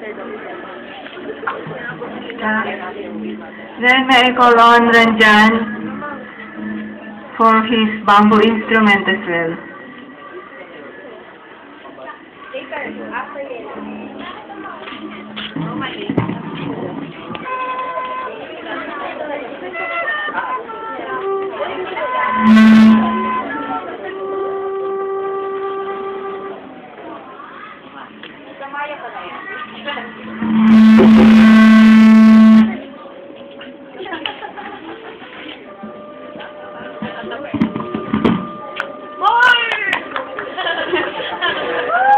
Then may I call on Ranjan for his bamboo instrument as well.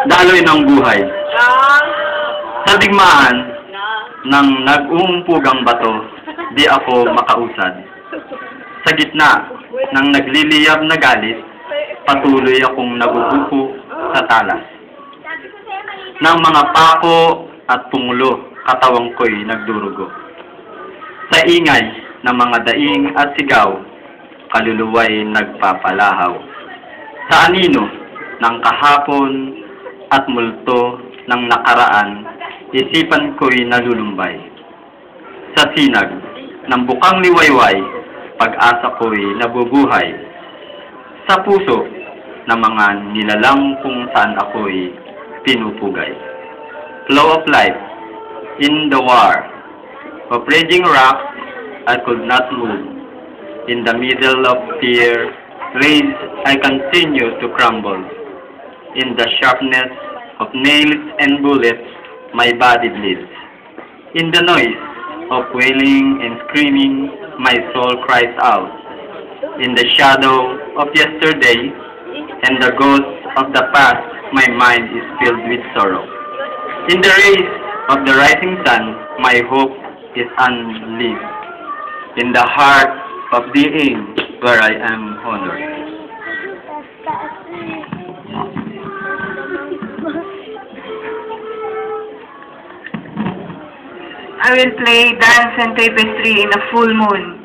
Daloy ng buhay. Sa digmaan ng nag-uumpugang bato, di ako makausad. Sa gitna ng nagliliyab na galit, patuloy akong nagugupo sa talas. Ng mga pako at tumulo, katawang ko'y nagdurugo. Sa ingay ng mga daing at sigaw, kaluluwa'y nagpapalahaw. Sa anino ng kahapon at multo ng nakaraan, isipan ko'y nalulumbay. Sa sinag ng bukang liwayway, pag-asa ko'y nabubuhay. Sa puso ng mga nilalang kung saan ako'y pinupugay. Flow of life in the war of raging rock, I could not move. In the middle of fear, rage, I continue to crumble. In the sharpness of nails and bullets, my body bleeds. In the noise of wailing and screaming, my soul cries out. In the shadow of yesterday and the ghosts of the past, my mind is filled with sorrow. In the rays of the rising sun, my hope is unlived. In the heart of the aim where I am honored. I will play Dance and Tapestry in a full moon.